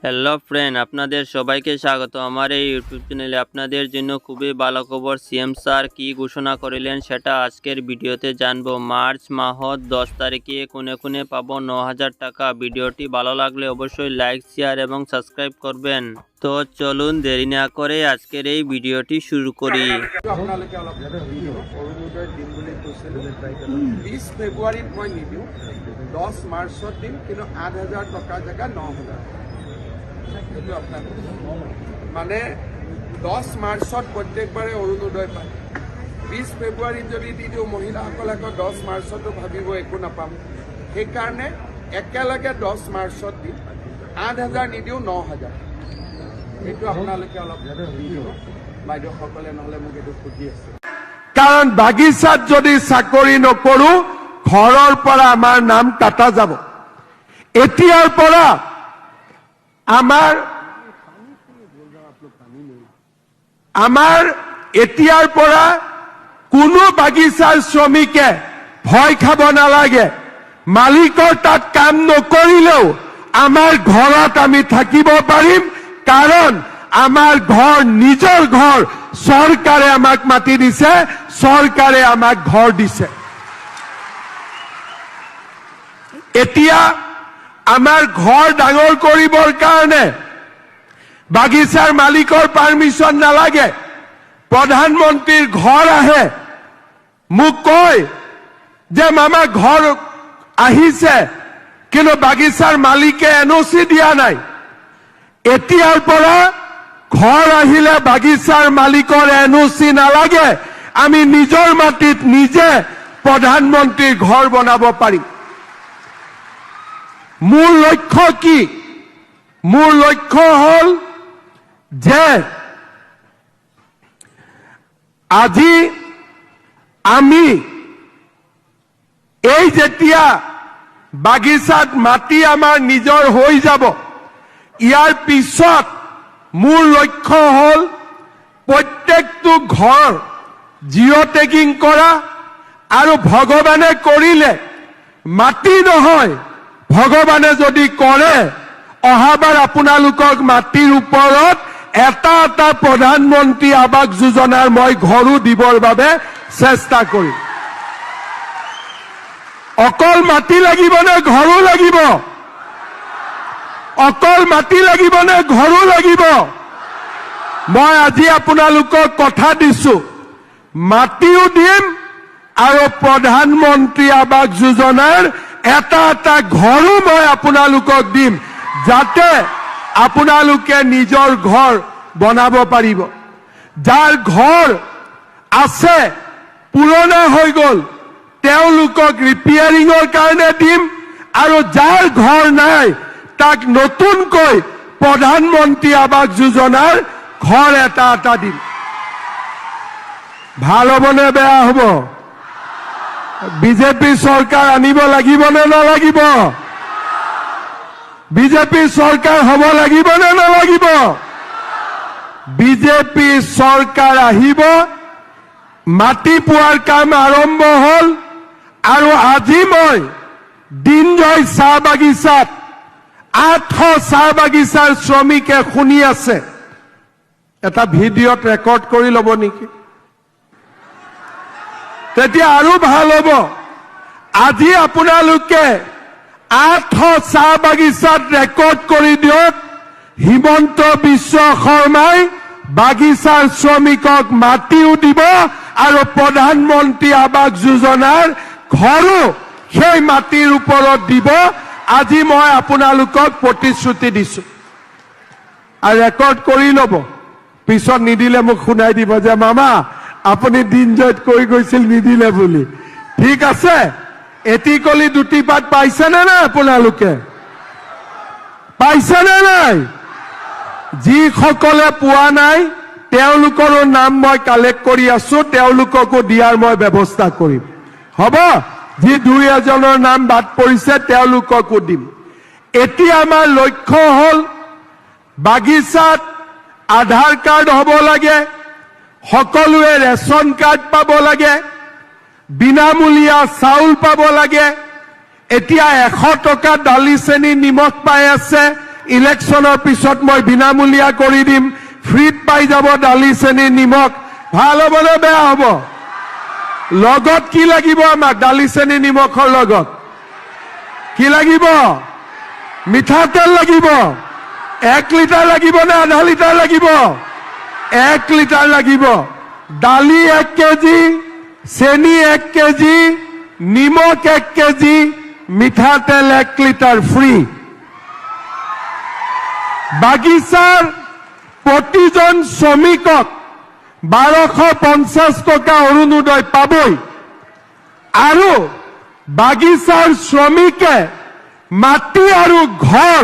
Hello friend, আপনাদের সবাইকে স্বাগত আমার এই ইউটিউব চ্যানেলে। আপনাদের জন্য খুবই ভালো খবর। সিএম স্যার কি ঘোষণা করিলেন সেটা আজকের ভিডিওতে জানবো। মার্চ মাহত 10 তারিখে কোনে কোনে পাবো 9000 টাকা। ভিডিওটি ভালো লাগলে অবশ্যই লাইক, শেয়ার এবং সাবস্ক্রাইব করবেন। তো চলুন দেরি না করে আজকের এই ভিডিওটি শুরু করি। 20 ফেব্ৰুৱাৰীত মই নিদিওঁ, 10 মাৰ্চত দিম, কিন্তু 8000 টকাৰ জেগা 9000। সেইটো আপোনালোকে মানে 10 মাৰ্চত প্ৰত্যেকবাৰে অৰুণোদয় পায়। 20 ফেব্ৰুৱাৰীত যদি দি দিওঁ, মহিলাসকলে আকৌ 10 মাৰ্চতো ভাবিব একো নাপাম। সেইকাৰণে একেলগে 10 মাৰ্চত দিম, 8000 নিদিওঁ, 9000। এইটো আপোনালোকে অলপ বাইদেউসকলে নহ'লে মোক এইটো সুধি আছে। কাৰণ বাগিচাত যদি চাকৰি নকৰো ঘৰৰ পৰা আমাৰ নাম কাটা যাব। এতিয়াৰ পৰা এতিয়াৰ পৰা কোনো বাগিচাৰ শ্ৰমিকে ভয় খাব নালাগে। মালিকৰ তাত কাম নকৰিলেও আমাৰ ঘৰত আমি থাকিব পাৰিম, কাৰণ আমাৰ ঘৰ নিজৰ ঘৰ। চৰকাৰে আমাক মাটি দিছে, চৰকাৰে আমাক ঘৰ দিছে। এতিয়া আমাৰ ঘৰ ডাঙৰ কৰিবৰ কাৰণে বাগিচাৰ মালিকৰ পাৰ্মিশ্যন নালাগে। প্ৰধানমন্ত্ৰীৰ ঘৰ আহে, মোক কয় যে মামা ঘৰ আহিছে, কিন্তু বাগিচাৰ মালিকে এনঅ'চি দিয়া নাই। এতিয়াৰ পৰা ঘৰ আহিলে বাগিচাৰ মালিকৰ এনঅ'চি নালাগে। আমি নিজৰ মাটিত নিজে প্ৰধানমন্ত্ৰীৰ ঘৰ বনাব পাৰিম। মোৰ লক্ষ্য কি? মোৰ লক্ষ্য হ'ল যে আজি আমি এই যেতিয়া বাগিচাত মাটি আমাৰ নিজৰ হৈ যাব, ইয়াৰ পিছত মোৰ লক্ষ্য হ'ল প্ৰত্যেকটো ঘৰ জিঅ' টেগিং কৰা, আৰু ভগৱানে কৰিলে, মাটি নহয়, ভগৱানে যদি কৰে, অহাবাৰ আপোনালোকক মাটিৰ ওপৰত এটা এটা প্ৰধানমন্ত্ৰী আৱাস যোজনাৰ মই ঘৰো দিবৰ বাবে চেষ্টা কৰিম। অকল মাটি লাগিবনে ঘৰো লাগিব? অকল মাটি লাগিবনে ঘৰো লাগিব? মই আজি আপোনালোকক কথা দিছো, মাটিও দিম আৰু প্ৰধানমন্ত্ৰী আৱাস যোজনাৰ এটা এটা ঘৰো মই আপোনালোকক দিম, যাতে আপোনালোকে নিজৰ ঘৰ বনাব পাৰিব। যাৰ ঘৰ আছে, পুৰণা হৈ গ'ল, তেওঁলোকক ৰিপেয়াৰিঙৰ কাৰণে দিম, আৰু যাৰ ঘৰ নাই তাক নতুনকৈ প্ৰধানমন্ত্ৰী আৱাস যোজনাৰ ঘৰ এটা এটা দিম। ভাল হ'বনে বেয়া হ'ব? বিজেপি চৰকাৰ আনিব লাগিবনে নালাগিব? বিজেপি চৰকাৰ হ'ব লাগিবনে নালাগিব? বিজেপি চৰকাৰ আহিব, মাটি পোৱাৰ কাম আৰম্ভ হ'ল। আৰু আজি মই দিনজয় চাহ বাগিচাত 800 চাহ বাগিচাৰ শ্ৰমিকে শুনি আছে। এটা ভিডিঅ'ত ৰেকৰ্ড কৰি ল'ব নেকি? তেতিয়া আৰু ভাল হ'ব। আজি আপোনালোকে 800 চাহ বাগিচাত ৰেকৰ্ড কৰি দিয়ক, হিমন্ত বিশ্ব শৰ্মাই বাগিচাৰ শ্ৰমিকক মাটিও দিব আৰু প্ৰধানমন্ত্ৰী আৱাস যোজনাৰ ঘৰো সেই মাটিৰ ওপৰত দিব। আজি মই আপোনালোকক প্ৰতিশ্ৰুতি দিছো, আৰু ৰেকৰ্ড কৰি ল'ব। পিছত নিদিলে মোক শুনাই দিব যে মামা আপুনি দিনজয়ত কৈ গৈছিল নিদিলে বুলি। ঠিক আছে, এটিকলি দুটিপাত পাইছেনে নাই? আপোনালোকে পাইছেনে নাই? যিসকলে পোৱা নাই তেওঁলোকৰো নাম মই কালেক্ট কৰি আছো, তেওঁলোককো দিয়াৰ মই ব্যৱস্থা কৰিম। হ'ব? যি দুই এজনৰ নাম বাদ পৰিছে তেওঁলোককো দিম। এতিয়া আমাৰ লক্ষ্য হ'ল বাগিচাত আধাৰ কাৰ্ড হ'ব লাগে, সকলোৱে ৰেচন কাৰ্ড পাব লাগে, বিনামূলীয়া চাউল পাব লাগে। এতিয়া 100 টকা দালি চেনি নিমখ পাই আছে, ইলেকশ্যনৰ পিছত মই বিনামূলীয়া কৰি দিম, ফ্ৰীত পাই যাব দালি চেনি নিমখ। ভাল হ'বনে বেয়া হ'ব? লগত কি লাগিব আমাক? দালি চেনি নিমখৰ লগত কি লাগিব? মিঠাতেল লাগিব। 1 লিটাৰ লাগিব নে আধা লিটাৰ লাগিব? 1 লিটাৰ লাগিব। দালি 1 কেজি, চেনি 1 কেজি, নিমখ 1 কেজি, মিঠাতেল 1 লিটাৰ ফ্ৰী। বাগিচাৰ প্ৰতিজন শ্ৰমিকক 1250 টকা অৰুণোদয় পাবই। আৰু বাগিচাৰ শ্ৰমিকে মাটি আৰু ঘৰ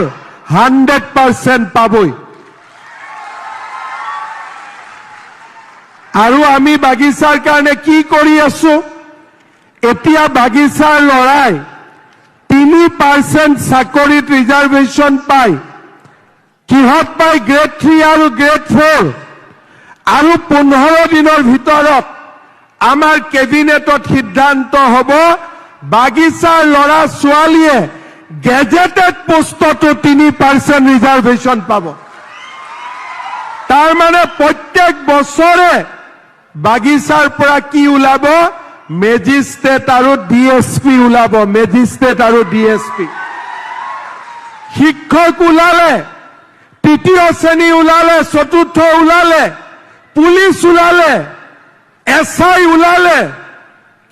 100% পাবই। আৰু আমি বাগিচাৰ কাৰণে কি কৰি আছো? এতিয়া বাগিচাৰ লৰাই 3% চাকৰিত ৰিজাৰ্ভেশ্যন পায়। কিহত পায়? গ্ৰেড 3 আৰু গ্ৰেড 4। আৰু 15 দিনৰ ভিতৰত আমাৰ কেবিনেটত সিদ্ধান্ত হ'ব বাগিচাৰ ল'ৰা ছোৱালীয়ে গেজেটেড পোষ্টতো 3% ৰিজাৰ্ভেশ্যন পাব। তাৰ মানে প্ৰত্যেক বছৰে বাগিচাৰ পৰা কি ওলাব? মেজিষ্ট্ৰেট আৰু ডিএছপি ওলাব। মেজিষ্ট্ৰেট আৰু ডিএছপি। শিক্ষক ওলালে, তৃতীয় শ্ৰেণী ওলালে, চতুৰ্থ ওলালে, পুলিচ ওলালে, এছআই ওলালে।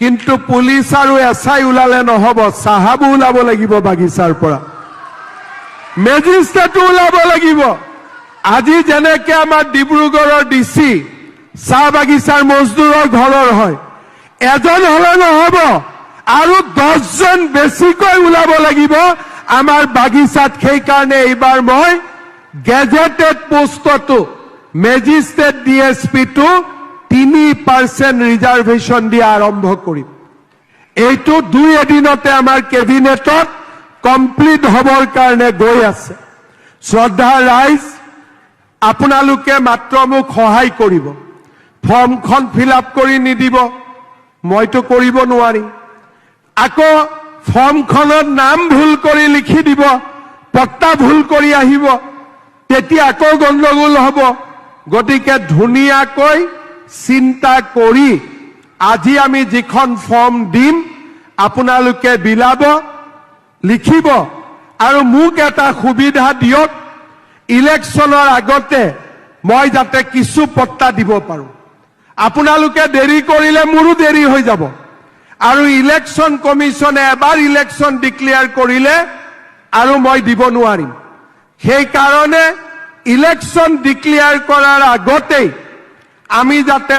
কিন্তু পুলিচ আৰু এছআই ওলালে নহব, চাহাবো ওলাব লাগিব বাগিচাৰ পৰা, মেজিষ্ট্ৰেটো ওলাব লাগিব। আজি যেনেকে আমাৰ ডিব্ৰুগড়ৰ ডিচি চাহ বাগিচাৰ মজদুৰৰ ঘৰৰ হয়, এজন হলে নহব, আৰু 10 জন বেছিকৈ ওলাব লাগিব আমাৰ বাগিচাত। সেইকাৰণে এইবাৰ মই গেজেটেড পোষ্টতো মেজিষ্ট্ৰেট ডিএছপিটো 3% ৰিজাৰ্ভেশ্যন দিয়া আৰম্ভ কৰিম। এইটো 2 এদিনতে আমাৰ কেবিনেটত কমপ্লিট হবৰ কাৰণে গৈ আছে। শ্ৰদ্ধা ৰাইজ, আপোনালোকে মাত্ৰ মোক সহায় কৰিব। ফৰ্মখন ফিল আপ কৰি নিদিব, মইতো কৰিব নোৱাৰিম। আকৌ ফৰ্মখনত নাম ভুল কৰি লিখি দিব, পট্টা ভুল কৰি আহিব, তেতিয়া আকৌ গণ্ডগোল হ'ব। গতিকে ধুনীয়াকৈ চিন্তা কৰি আজি আমি যিখন ফৰ্ম দিম আপোনালোকে বিলাব, লিখিব। আৰু মোক এটা সুবিধা দিয়ক, ইলেকশ্যনৰ আগতে মই যাতে কিছু পট্টা দিব পাৰো। আপোনালোকে দেৰি কৰিলে মোৰো দেৰি হৈ যাব। আৰু ইলেকশ্যন কমিশনে এবাৰ ইলেকশ্যন ডিক্লেয়াৰ কৰিলে আৰু মই দিব নোৱাৰিম। সেইকাৰণে ইলেকশ্যন ডিক্লেয়াৰ কৰাৰ আগতেই আমি যাতে